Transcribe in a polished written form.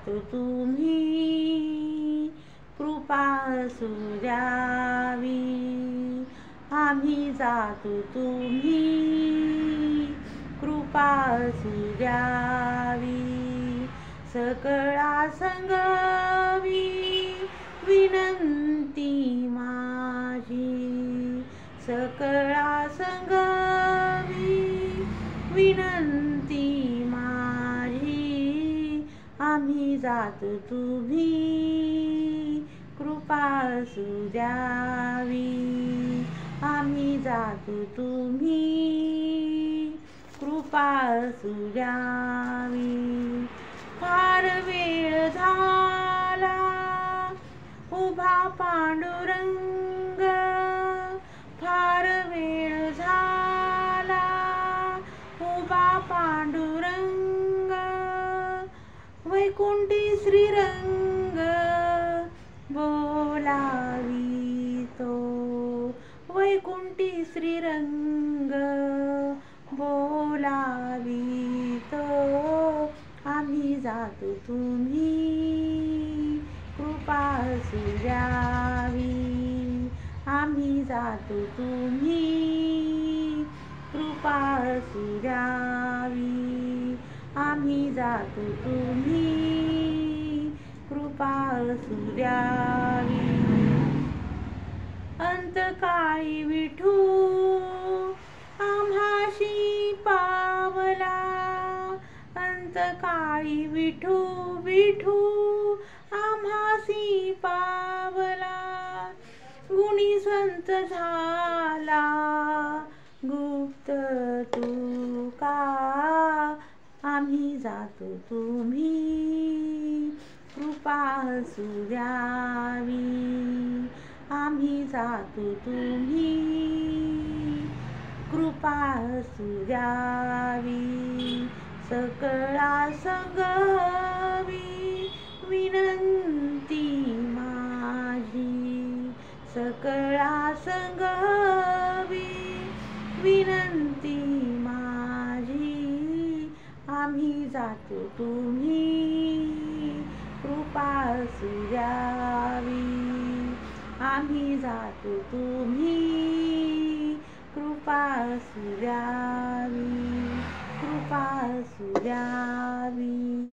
जातो तुम्ही कृपा असू द्यावी, आम्ही जातो तुम्ही कृपा असू द्यावी, सकळा संगवी विनंती माझी, सकळा संगवी विनंती माझी, आम्ही जातो तुम्ही कृपा असू द्यावी, आम्ही जातो तुम्ही कृपा असू द्यावी. फार वेळ झाला उभा पांडुरंग, फार वेळ झाला उभा पांडुरंग, वैकुंठी श्रीरंग बोलावितो, वैकुंठी श्रीरंग बोलावितो, आम्ही जातो तुम्ही कृपा असू द्यावी, आम्ही जातो तुम्ही कृपा असू द्यावी, आम्ही जातो तुम्ही कृपा असू द्यावी. अंतकाळी विठू आम्हाशी पावला, अंतकाळी विठू विठू आम्हासी पावला, गुणी संत झाला गुप्त तुका, आम्ही जातो तुम्ही कृपा असू द्यावी, आम्ही जातो तुम्ही कृपा असू द्यावी, सकळा संगवी विनंती माझी, सकळा संगवी विनंती माझी, आम्ही जातो तुम्ही कृपा असू द्यावी, आम्ही जातो तुम्ही कृपा असू द्यावी, कृपा असू द्यावी.